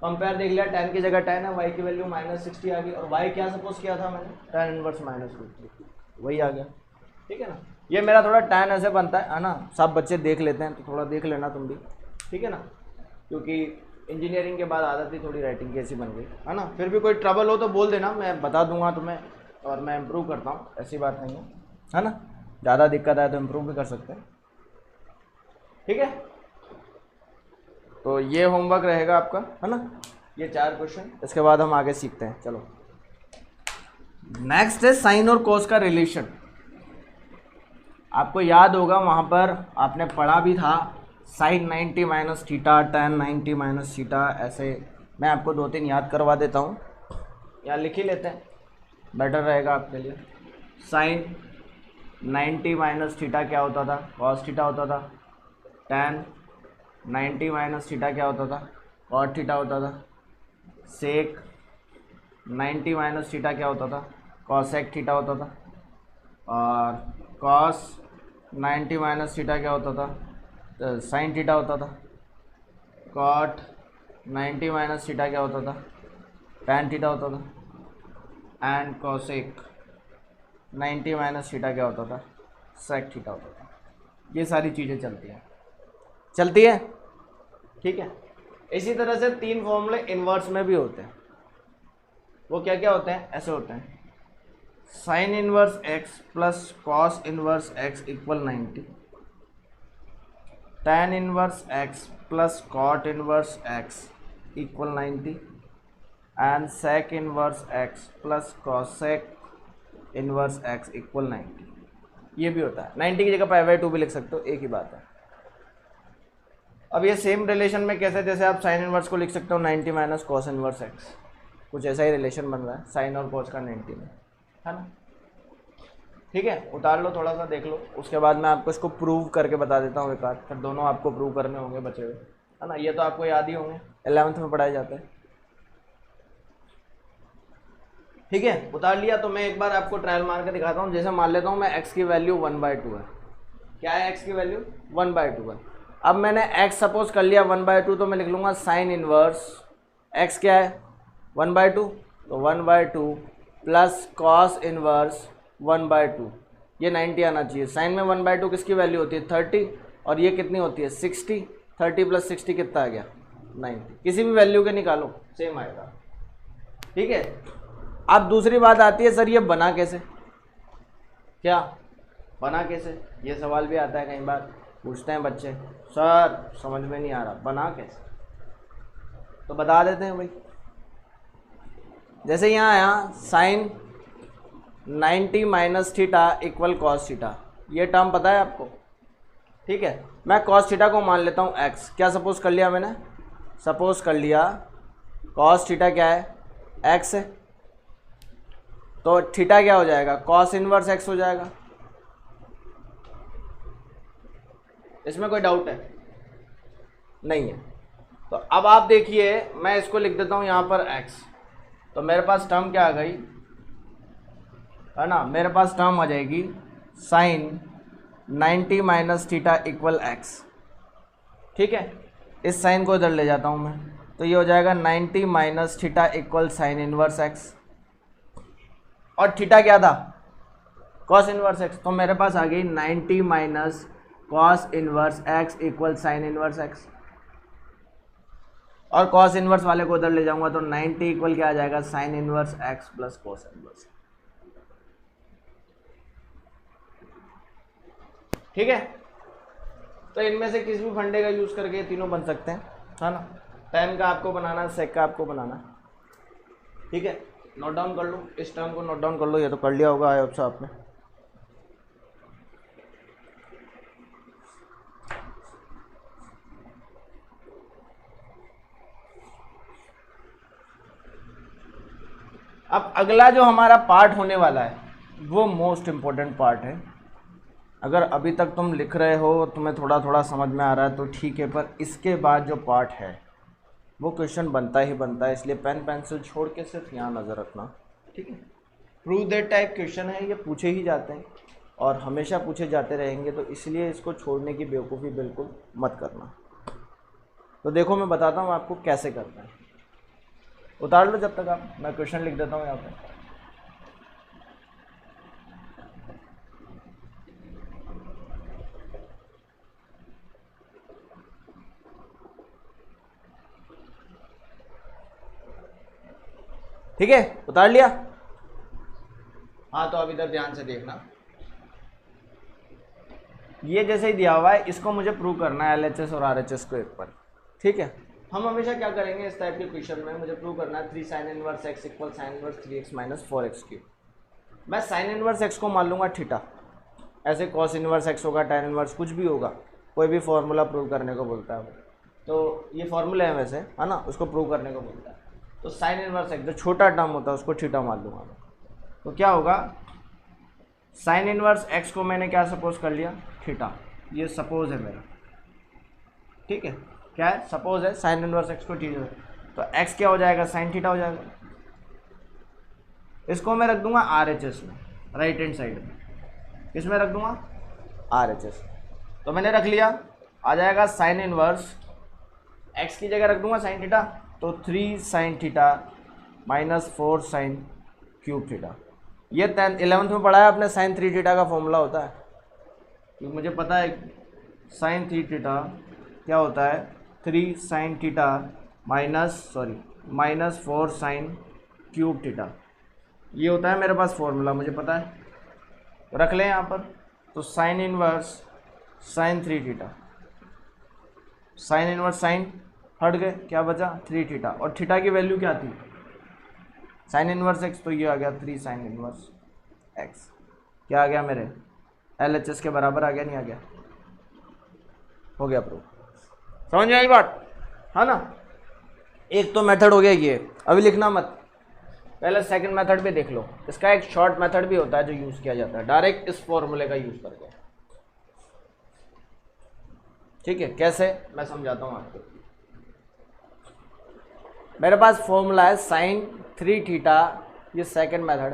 [SPEAKER 1] कंपेयर देख लिया, tan की जगह tan है, y की वैल्यू -60 आ गई, और y क्या सपोज किया था मैंने, tan इनवर्स -√3, वही आ गया, ठीक है ना। ये मेरा थोड़ा tan ऐसे बनता है ना, सब बच्चे देख लेते हैं, तो थोड़ा देख लेना तुम भी, ठीक है ना, क्योंकि इंजीनियरिंग के बाद आदत ही थोड़ी राइटिंग की ऐसी बन गई है ना। फिर भी कोई ट्रबल हो तो बोल देना, मैं बता दूंगा तुम्हें, और मैं इम्प्रूव करता हूँ, ऐसी बात नहीं है ना। ज़्यादा दिक्कत आए तो इम्प्रूव भी कर सकते हैं, ठीक है। तो ये होमवर्क रहेगा आपका, है ना, ये 4 क्वेश्चन, इसके बाद हम आगे सीखते हैं। चलो नेक्स्ट है साइन और कोस का रिलेशन। आपको याद होगा वहाँ पर आपने पढ़ा भी था, sine 90 minus theta, tan 90 minus theta, ऐसे मैं आपको 2-3 याद करवा देता हूँ, या लिख ही लेते हैं, बेटर रहेगा आपके लिए। साइन 90 माइनस थीटा क्या होता था, कॉस थीटा होता था। tan 90 माइनस थीटा क्या होता था, कॉट थीटा होता था। सेक 90 माइनस थीटा क्या होता था, कॉसेक थीटा होता था। और कॉस 90 माइनस थीटा क्या होता था, साइन थीटा होता था। कॉट 90 माइनस थीटा क्या होता था, टैन थीटा होता था। एंड कॉसेक 90 माइनस थीटा क्या होता था, सेक थीटा होता था। ये सारी चीज़ें चलती है, ठीक है। इसी तरह से 3 फॉर्मूले इन्वर्स में भी होते हैं, वो क्या क्या होते हैं, ऐसे होते हैं। Sine inverse x plus cos inverse x equal 90, tan inverse x plus cot inverse x equal 90, and sec inverse x plus cosec inverse x equal 90। ये भी होता है, 90 की जगह π/2 भी लिख सकते हो, एक ही बात है। अब ये सेम रिलेशन में कैसे, जैसे आप साइन इनवर्स को लिख सकते हो 90 माइनस कॉस इनवर्स x, कुछ ऐसा ही रिलेशन बन रहा है साइन और कॉस का 90 में, है ना। ठीक है, उतार लो, थोड़ा सा देख लो, उसके बाद मैं आपको इसको प्रूव करके बता देता हूँ एक आध, फिर दोनों आपको प्रूव करने होंगे बचे हुए, है ना। ये तो आपको याद ही होंगे, 11th में पढ़ाए जाते हैं, ठीक है। उतार लिया तो मैं एक बार आपको ट्रायल मार के दिखाता हूँ। जैसे मान लेता हूँ मैं x की वैल्यू 1/2 है, क्या है x की वैल्यू 1/2 है। अब मैंने x सपोज कर लिया 1/2, तो मैं लिख लूँगा साइन इनवर्स x क्या है 1/2, तो 1/2 प्लस कॉस इनवर्स 1/2, ये 90 आना चाहिए। साइन में 1/2 किसकी वैल्यू होती है 30, और ये कितनी होती है 60, 30 प्लस 60 कितना आ गया 90, किसी भी वैल्यू के निकालो सेम आएगा, ठीक है। अब दूसरी बात आती है, सर ये बना कैसे, क्या बना कैसे, ये सवाल भी आता है, कई बार पूछते हैं बच्चे, सर समझ में नहीं आ रहा बना कैसे, तो बता देते हैं भाई। जैसे यहाँ आया sine 90 minus theta equal cos theta, ये टर्म पता है आपको, ठीक है। मैं कॉस थीटा को मान लेता हूँ एक्स, क्या सपोज कर लिया मैंने, सपोज कर लिया कॉस थीटा क्या है, एक्स है, तो थीटा क्या हो जाएगा, कॉस इनवर्स एक्स हो जाएगा। इसमें कोई डाउट है? नहीं है। तो अब आप देखिए, मैं इसको लिख देता हूँ यहाँ पर एक्स, तो मेरे पास टर्म क्या आ गई, है ना, मेरे पास टर्म आ जाएगी sine 90 minus theta equal x, ठीक है। इस साइन को इधर ले जाता हूँ मैं, तो ये हो जाएगा 90 minus theta equal sine inverse x, और थीटा क्या था, कॉस इनवर्स एक्स, तो मेरे पास आ गई 90 minus cos inverse x equal sine inverse x, और कॉस इनवर्स वाले को उधर ले जाऊंगा तो 90 इक्वल क्या आ जाएगा, sine inverse x plus cos inverse, ठीक है। तो इनमें से किसी भी फंडे का यूज करके ये तीनों बन सकते हैं, है ना। tan का आपको बनाना, सेक का आपको बनाना, ठीक है। नोट डाउन कर लो, इस टर्म को नोट डाउन कर लो, ये तो कर लिया होगा आई होप सो आपने। अब अगला जो हमारा पार्ट होने वाला है वो मोस्ट इम्पोर्टेंट पार्ट है। अगर अभी तक तुम लिख रहे हो, तुम्हें थोड़ा थोड़ा समझ में आ रहा है तो ठीक है, पर इसके बाद जो पार्ट है वो क्वेश्चन बनता ही बनता है, इसलिए पेन पेंसिल छोड़ के सिर्फ यहाँ नज़र रखना, ठीक है। प्रूव दैट टाइप क्वेश्चन है, ये पूछे ही जाते हैं और हमेशा पूछे जाते रहेंगे, तो इसलिए इसको छोड़ने की बेवकूफ़ी बिल्कुल मत करना। तो देखो मैं बताता हूँ आपको कैसे करना है, उतार लो जब तक आप, मैं क्वेश्चन लिख देता हूँ यहाँ पे। ठीक है, उतार लिया। हाँ, तो अब इधर ध्यान से देखना, ये जैसे ही दिया हुआ है इसको मुझे प्रूव करना है LHS और RHS को एक पर, ठीक है। हम हमेशा क्या करेंगे इस टाइप के क्वेश्चन में, मुझे प्रूव करना है 3 sine inverse x equal sine inverse 3x minus 4x cube. मैं साइन इनवर्स एक्स को मान लूँगा थीटा, ऐसे कॉस इनवर्स एक्स होगा, tan इनवर्स कुछ भी होगा, कोई भी फॉर्मूला प्रूव करने को बोलता है वो, तो ये फॉर्मूला है वैसे, है ना, उसको प्रूव करने को बोलता है। तो साइन इनवर्स एक्स जो छोटा टर्म होता है उसको थीटा मान लूँगा मैं, तो क्या होगा, साइन इनवर्स एक्स को मैंने क्या सपोज कर लिया, थीटा, ये सपोज है मेरा, ठीक है। क्या है, सपोज है, साइन इनवर्स एक्स को थीटा, तो एक्स क्या हो जाएगा, साइन थीटा हो जाएगा। इसको मैं रख दूंगा RHS में, राइट हैंड साइड में, किसमें रख दूंगा, RHS। तो मैंने रख लिया, आ जाएगा साइन इनवर्स एक्स की जगह रख दूंगा साइन थीटा, तो 3 sine theta minus 4 sine cube theta. ये 11th में पढ़ा है आपने, साइन 3 थीटा का फॉर्मूला होता है, क्योंकि मुझे पता है साइन 3 थीटा क्या होता है, 3 sine theta minus 4 sine cube theta, ये होता है मेरे पास फॉर्मूला, मुझे पता है, तो रख लें यहाँ पर। तो sine inverse sine 3 theta, sine inverse sine हट गए, क्या बचा 3 थीटा, और थीटा की वैल्यू क्या थी, साइन इनवर्स एक्स, तो ये आ गया 3 साइन इनवर्स एक्स, क्या आ गया मेरे LHS के बराबर आ गया, नहीं आ गया, हो गया प्रूफ। समझ में आई बात, है ना। एक तो मेथड हो गया ये, अभी लिखना मत, पहले सेकंड मेथड पे देख लो। इसका एक शॉर्ट मेथड भी होता है जो यूज़ किया जाता है, डायरेक्ट इस फॉर्मूले का यूज़ करके, ठीक है। कैसे, मैं समझाता हूँ आपको। मेरे पास फॉर्मूला है साइन 3 थीटा, ये सेकंड मेथड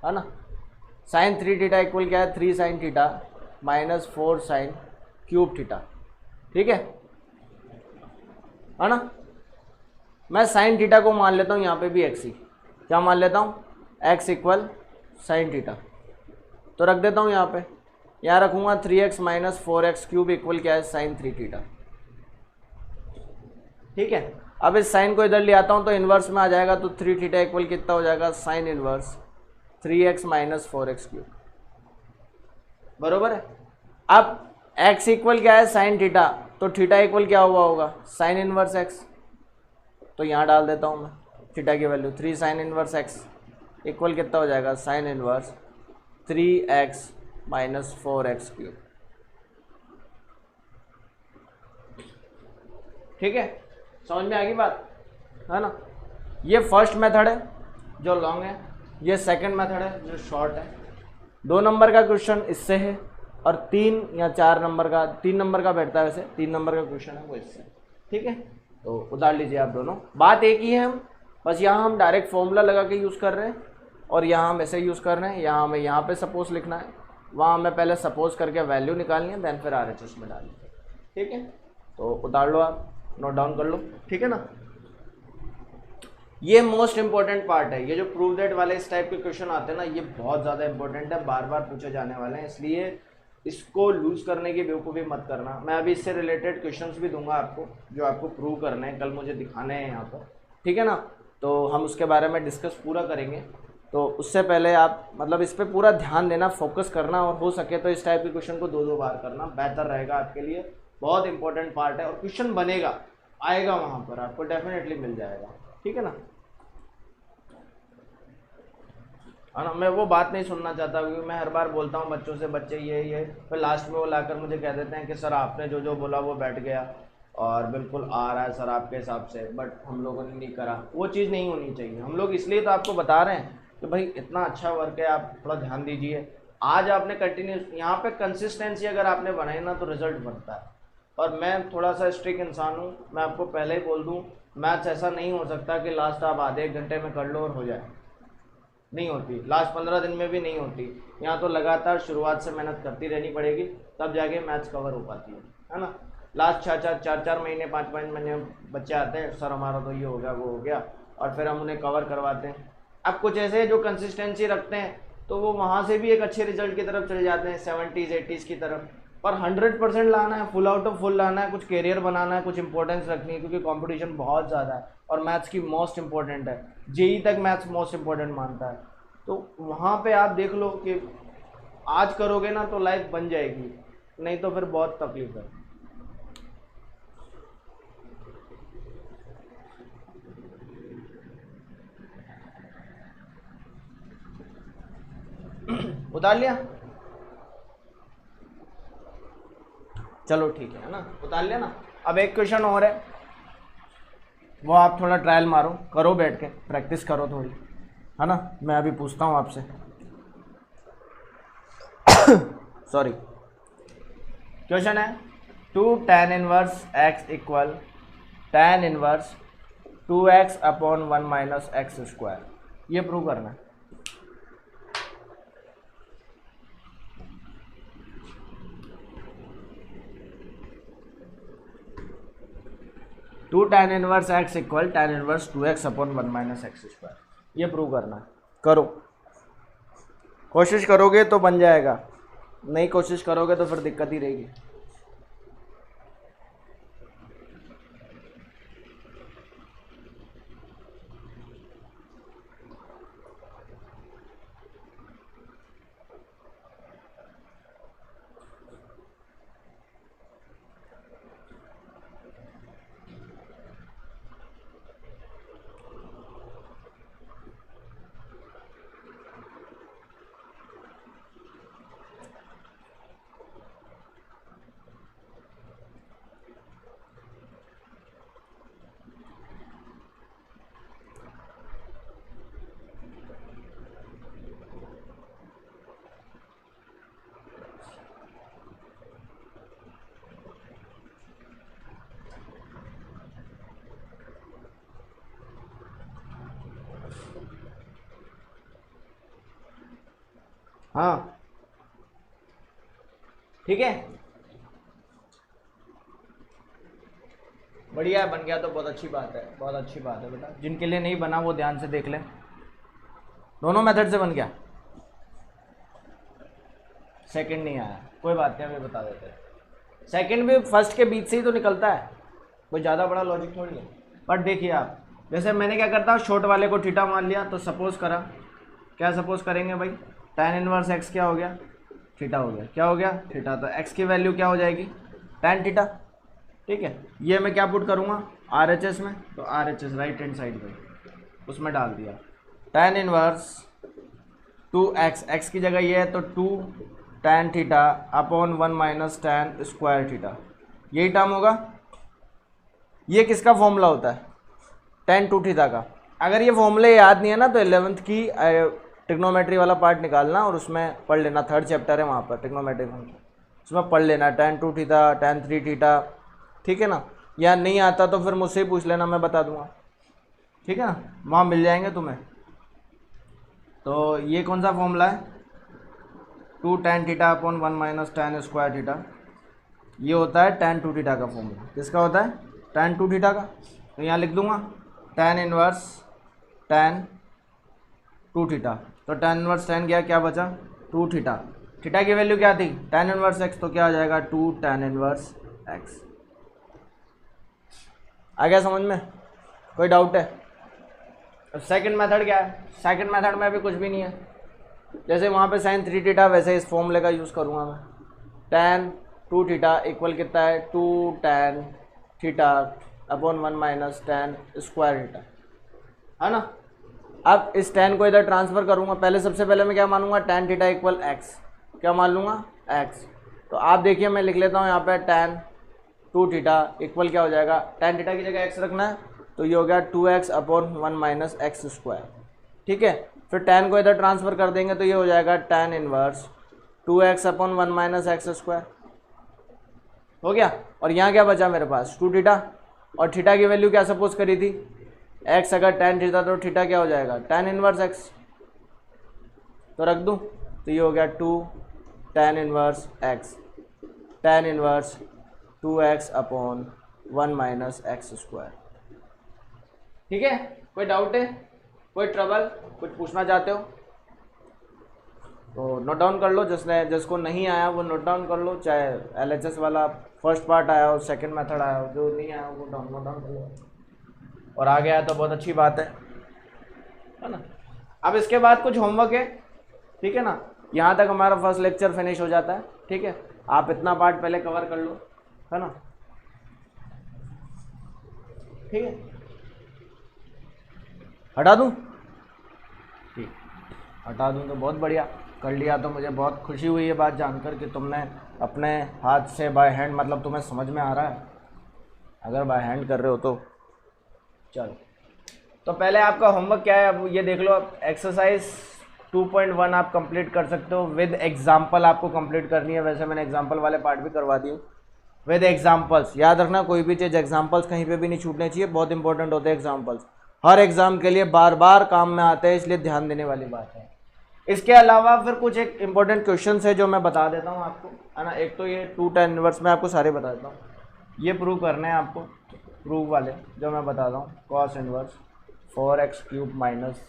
[SPEAKER 1] है ना। साइन 3 थीटा इक्वल क्या है, 3 sine theta minus 4 sine cube theta, ठीक है ना। मैं साइन थीटा को मान लेता हूँ यहाँ पे भी एक्स ही, क्या मान लेता हूँ, एक्स इक्वल साइन थीटा, तो रख देता हूँ यहाँ पे, यहाँ रखूँगा 3x minus 4x cube equal क्या है, साइन 3 थीटा, ठीक है। अब इस साइन को इधर ले आता हूँ तो इन्वर्स में आ जाएगा, तो 3 थीटा इक्वल कितना हो जाएगा, sign inverse 3x minus 4x cube, बरोबर है। अब x इक्वल क्या है, साइन थीटा, तो थीटा इक्वल क्या हुआ होगा, साइन इन्वर्स x, तो यहाँ डाल देता हूँ मैं थीटा की value 3 sign inverse x equal कितना हो जाएगा, sine inverse 3x minus 4x cube. ठीक है, समझ में आ गई बात, है ना। ये फर्स्ट मेथड है जो लॉन्ग है, ये सेकंड मेथड है जो शॉर्ट है। 2 नंबर का क्वेश्चन इससे है और 3 या 4 नंबर का, 3 नंबर का बैठता है वैसे, 3 नंबर का क्वेश्चन है वो इससे। ठीक है, तो उतार लीजिए आप दोनों, बात एक ही है, हम बस यहाँ हम डायरेक्ट फॉर्मूला लगा के यूज़ कर रहे हैं और यहाँ हम ऐसे यूज़ कर रहे हैं। यहाँ हमें यहाँ पे सपोज लिखना है, वहाँ हमें पहले सपोज करके वैल्यू निकालनी है, देन फिर RHS में डालनी है। ठीक है, तो उतार लो आप, नोट डाउन कर लो। ठीक है ना, ये मोस्ट इंपॉर्टेंट पार्ट है। ये जो प्रूव दैट वाले इस टाइप के क्वेश्चन आते हैं ना, ये बहुत ज़्यादा इंपॉर्टेंट है, बार बार पूछे जाने वाले हैं, इसलिए इसको लूज़ करने की बेवकूफ़ी मत करना। मैं अभी इससे रिलेटेड क्वेश्चंस भी दूंगा आपको, जो आपको प्रूव करने हैं, कल मुझे दिखाने हैं यहाँ पर। ठीक है ना, तो हम उसके बारे में डिस्कस पूरा करेंगे। तो उससे पहले आप मतलब इस पर पूरा ध्यान देना, फोकस करना, और हो सके तो इस टाइप के क्वेश्चन को 2-2 बार करना बेहतर रहेगा आपके लिए। बहुत इंपॉर्टेंट पार्ट है और क्वेश्चन बनेगा, आएगा वहाँ पर, आपको डेफिनेटली मिल जाएगा। ठीक है ना, मैं वो बात नहीं सुनना चाहता, क्योंकि मैं हर बार बोलता हूँ बच्चों से, बच्चे ये फिर लास्ट में वो लाकर मुझे कह देते हैं कि सर आपने जो जो बोला वो बैठ गया और बिल्कुल आ रहा है सर आपके हिसाब से, बट हम लोगों ने नहीं करा। वो चीज़ नहीं होनी चाहिए। हम लोग इसलिए तो आपको बता रहे हैं कि भाई इतना अच्छा वर्क है, आप थोड़ा ध्यान दीजिए। आज आपने कंटिन्यूस यहाँ पे कंसिस्टेंसी अगर आपने बनाई ना तो रिजल्ट बनता है। और मैं थोड़ा सा स्ट्रिक्ट इंसान हूँ, मैं आपको पहले ही बोल दूँ, मैथ्स ऐसा नहीं हो सकता कि लास्ट आप आधे 1 घंटे में कर लो और हो जाए, नहीं होती। लास्ट 15 दिन में भी नहीं होती। यहाँ तो लगातार शुरुआत से मेहनत करती रहनी पड़ेगी, तब जाके मैथ्स कवर हो पाती है ना। लास्ट 4 महीने 5 महीने बच्चे आते हैं, सर हमारा तो ये हो गया वो हो गया, और फिर हम उन्हें कवर करवाते हैं। अब कुछ ऐसे जो कंसिस्टेंसी रखते हैं तो वो वहाँ से भी एक अच्छे रिजल्ट की तरफ चले जाते हैं, 70s 80s की तरफ। पर 100% लाना है, फुल आउट ऑफ फुल लाना है, कुछ कैरियर बनाना है, कुछ इंपॉर्टेंस रखनी है, क्योंकि कंपटीशन बहुत ज़्यादा है और मैथ्स की मोस्ट इंपॉर्टेंट है। JEE तक मैथ्स मोस्ट इंपॉर्टेंट मानता है। तो वहाँ पे आप देख लो कि आज करोगे ना तो लाइफ बन जाएगी, नहीं तो फिर बहुत तकलीफ है। उतार लिया, चलो ठीक है ना, उतार लिया ना। अब एक क्वेश्चन और है, वो आप थोड़ा ट्रायल मारो, करो, बैठ के प्रैक्टिस करो थोड़ी, है ना। मैं अभी पूछता हूँ आपसे सॉरी। क्वेश्चन है 2 tan inverse x equal tan inverse 2x upon 1 minus x square. ये प्रूव करना है। Two tan inverse x equal tan inverse 2x upon 1 minus x square, ये प्रूव करना है। करो, कोशिश करोगे तो बन जाएगा, नहीं कोशिश करोगे तो फिर दिक्कत ही रहेगी। हाँ ठीक है, बढ़िया है, बन गया तो बहुत अच्छी बात है, बहुत अच्छी बात है बेटा। जिनके लिए नहीं बना वो ध्यान से देख लें। दोनों मेथड से बन गया, सेकंड नहीं आया, कोई बात नहीं, हमें बता देते हैं। सेकंड भी फर्स्ट के बीच से ही तो निकलता है, कोई ज़्यादा बड़ा लॉजिक थोड़ी है। बट देखिए आप, जैसे मैंने क्या करता हूँ, शॉर्ट वाले को थीटा मान लिया, तो सपोज करा, क्या सपोज करेंगे भाई, tan इनवर्स x क्या हो गया, थीटा हो गया। क्या हो गया, थीटा। तो x की वैल्यू क्या हो जाएगी, tan थीटा। ठीक है, ये मैं क्या पुट करूँगा RHS में, तो RHS राइट हैंड साइड में उसमें डाल दिया, tan इनवर्स 2x, x की जगह ये है तो 2 tan theta upon 1 minus tan square theta, यही टर्म होगा। ये किसका फॉर्मूला होता है? tan 2 थीटा का। अगर ये फॉर्मूले याद नहीं है ना तो 11th की ट्रिग्नोमेट्री वाला पार्ट निकालना और उसमें पढ़ लेना, 3rd चैप्टर है वहाँ पर ट्रिग्नोमेट्री फंक्शन, उसमें पढ़ लेना tan 2 थीटा tan 3 थीटा, ठीक है ना। या नहीं आता तो फिर मुझसे ही पूछ लेना, मैं बता दूंगा, ठीक है ना, वहाँ मिल जाएंगे तुम्हें। तो ये कौन सा फॉर्मूला है? 2 tan theta upon 1 minus tan square theta, ये होता है tan 2 थीटा का फॉर्मूला। किसका होता है? tan 2 थीटा का। तो यहाँ लिख दूंगा tan इनवर्स tan 2 थीटा। तो tan इनवर्स tan गया, क्या बचा? 2 थीटा। थीटा की वैल्यू क्या थी? tan इनवर्स x, तो क्या आ जाएगा? 2 tan इनवर्स x। आ गया समझ में? कोई डाउट है? सेकंड मेथड क्या है? सेकंड मेथड में अभी कुछ भी नहीं है, जैसे वहाँ पे sin 3 थीटा वैसे इस फॉर्मूले का यूज़ करूँगा मैं। tan 2 थीटा इक्वल कितना है? 2 tan theta upon 1 minus tan square theta, है ना। अब इस tan को इधर ट्रांसफ़र करूँगा, पहले सबसे पहले मैं क्या मानूंगा? tan थीटा इक्वल x, क्या मान लूँगा? x। तो आप देखिए मैं लिख लेता हूँ यहाँ पे tan 2 थीटा इक्वल क्या हो जाएगा? tan थीटा की जगह x रखना है तो ये हो गया 2x upon 1 minus x square, ठीक है। फिर tan को इधर ट्रांसफ़र कर देंगे तो ये हो जाएगा tan inverse 2x upon 1 minus x square, हो गया। और यहाँ क्या बचा मेरे पास? 2 थीटा, और थीटा की वैल्यू क्या सपोज करी थी? x। अगर tan थीटा तो थीटा क्या हो जाएगा? tan इनवर्स x, तो रख दूँ तो ये हो गया 2 tan inverse x, tan inverse 2x upon 1 minus x square, ठीक है। कोई डाउट है? कोई ट्रबल? कुछ पूछना चाहते हो तो नोट डाउन कर लो, जिसको नहीं आया वो नोट डाउन कर लो, चाहे LHS वाला फर्स्ट पार्ट आया हो, सेकंड मेथड आया हो, जो नहीं आया वो नोट डाउन कर लो, और आ गया तो बहुत अच्छी बात है ना। अब इसके बाद कुछ होमवर्क है, ठीक है ना। यहाँ तक हमारा फर्स्ट लेक्चर फिनिश हो जाता है, ठीक है। आप इतना पार्ट पहले कवर कर लो, है ना, ठीक है। हटा दूँ? ठीक, हटा दूँ तो बहुत बढ़िया, कर लिया तो मुझे बहुत खुशी हुई ये बात जानकर कि तुमने अपने हाथ से बाय हैंड, मतलब तुम्हें समझ में आ रहा है अगर बाय हैंड कर रहे हो तो। चलो, तो पहले आपका होमवर्क क्या है अब ये देख लो। एक्सरसाइज 2.1 आप कंप्लीट कर सकते हो, विद एग्जाम्पल आपको कंप्लीट करनी है। वैसे मैंने एग्जाम्पल वाले पार्ट भी करवा दिए, विद एग्जाम्पल्स। याद रखना कोई भी चीज़ एग्जाम्पल्स कहीं पे भी नहीं छूटने चाहिए, बहुत इंपॉर्टेंट होते हैं एग्जाम्पल्स, हर एग्जाम के लिए बार बार काम में आते हैं, इसलिए ध्यान देने वाली बात है। इसके अलावा फिर कुछ एक इंपॉर्टेंट क्वेश्चन है जो मैं बता देता हूँ आपको, है ना। एक तो ये 2 tan इनवर्स में आपको सारे बता देता हूँ, ये प्रूव करने हैं आपको, प्रूव वाले जो मैं बताता हूँ। cos inverse 4x cube minus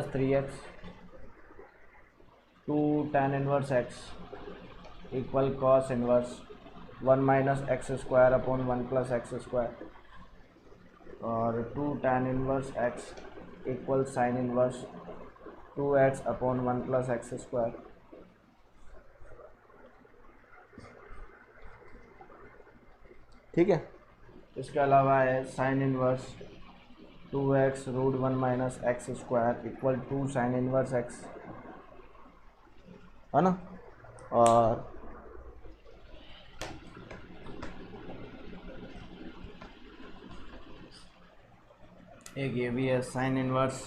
[SPEAKER 1] 3x 2 tan inverse x equal cos inverse 1 minus x square upon 1 plus x square, और 2 tan inverse x equal sine inverse 2x upon 1 plus x square, ठीक है। इसके अलावा है sine inverse 2x root 1 minus x square equal 2 sine inverse x, है ना। और एक ये भी है sine inverse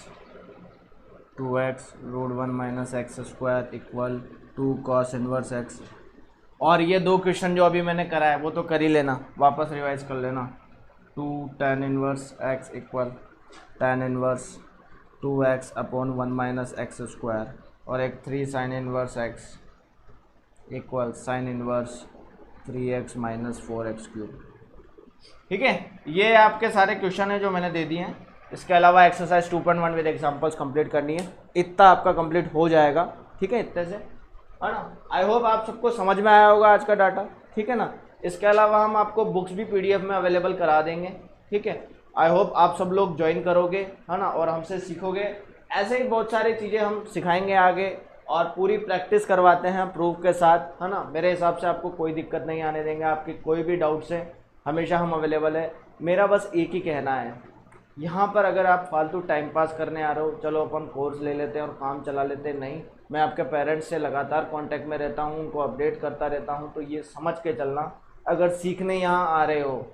[SPEAKER 1] 2x root 1 minus x square equal 2 cos inverse x। और ये दो क्वेश्चन जो अभी मैंने करा है वो तो कर ही लेना, वापस रिवाइज कर लेना। 2 tan inverse x equal tan inverse 2x upon 1 minus x square, और एक 3 sign inverse x equal sine inverse 3x minus 4x cube, ठीक है। ये आपके सारे क्वेश्चन हैं जो मैंने दे दिए हैं। इसके अलावा एक्सरसाइज 2.1 विद एग्जांपल्स कंप्लीट करनी है, इतना आपका कंप्लीट हो जाएगा, ठीक है, इतने से, है ना। आई होप आप सबको समझ में आया होगा आज का डाटा, ठीक है ना। इसके अलावा हम आपको बुक्स भी PDF में अवेलेबल करा देंगे, ठीक है। आई होप आप सब लोग ज्वाइन करोगे, है ना, और हमसे सीखोगे। ऐसे ही बहुत सारी चीज़ें हम सिखाएंगे आगे, और पूरी प्रैक्टिस करवाते हैं प्रूफ के साथ, है ना। मेरे हिसाब से आपको कोई दिक्कत नहीं आने देंगे, आपकी कोई भी डाउट्स है हमेशा हम अवेलेबल है। मेरा बस एक ही कहना है, यहाँ पर अगर आप फालतू टाइम पास करने आ रहे हो, चलो अपन कोर्स ले लेते हैं और काम चला लेते हैं, नहीं, मैं आपके पेरेंट्स से लगातार कांटेक्ट में रहता हूँ, उनको अपडेट करता रहता हूँ, तो ये समझ के चलना अगर सीखने यहाँ आ रहे हो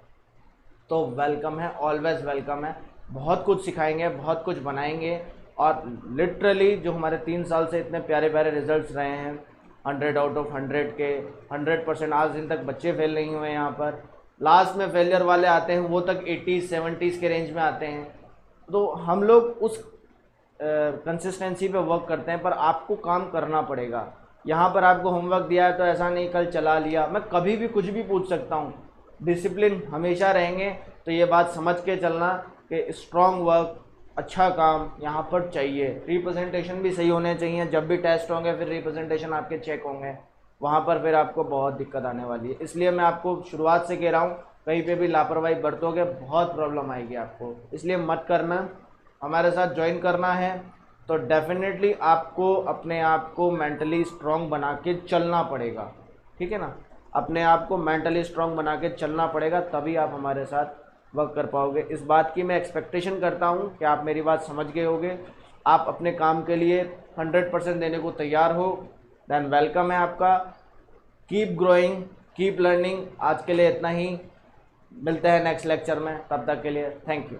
[SPEAKER 1] तो वेलकम है, ऑलवेज वेलकम है। बहुत कुछ सिखाएंगे, बहुत कुछ बनाएंगे, और लिटरली जो हमारे 3 साल से इतने प्यारे प्यारे रिजल्ट्स रहे हैं, 100 आउट ऑफ 100 के 100% आज दिन तक बच्चे फेल नहीं हुए यहाँ पर। लास्ट में फेलियर वाले आते हैं वो तक 80s 70s के रेंज में आते हैं। तो हम लोग उस कंसिस्टेंसी पे वर्क करते हैं, पर आपको काम करना पड़ेगा। यहाँ पर आपको होमवर्क दिया है तो ऐसा नहीं कल चला लिया, मैं कभी भी कुछ भी पूछ सकता हूँ, डिसिप्लिन हमेशा रहेंगे। तो ये बात समझ के चलना कि स्ट्रॉन्ग वर्क, अच्छा काम यहाँ पर चाहिए। रिप्रेजेंटेशन भी सही होने चाहिए, जब भी टेस्ट होंगे फिर रिप्रेजेंटेशन आपके चेक होंगे, वहाँ पर फिर आपको बहुत दिक्कत आने वाली है। इसलिए मैं आपको शुरुआत से कह रहा हूँ, कहीं पे भी लापरवाही बरतोगे बहुत प्रॉब्लम आएगी आपको, इसलिए मत करना। हमारे साथ ज्वाइन करना है तो डेफिनेटली आपको अपने आप को मेंटली स्ट्रॉन्ग बना के चलना पड़ेगा, ठीक है ना। अपने आप को मेंटली स्ट्रॉन्ग बना के चलना पड़ेगा, तभी आप हमारे साथ वर्क कर पाओगे। इस बात की मैं एक्सपेक्टेशन करता हूँ कि आप मेरी बात समझ गए होगे, आप अपने काम के लिए 100% देने को तैयार हो, देन वेलकम है आपका। Keep growing, keep learning. आज के लिए इतना ही, मिलते हैं नेक्स्ट लेक्चर में, तब तक के लिए थैंक यू।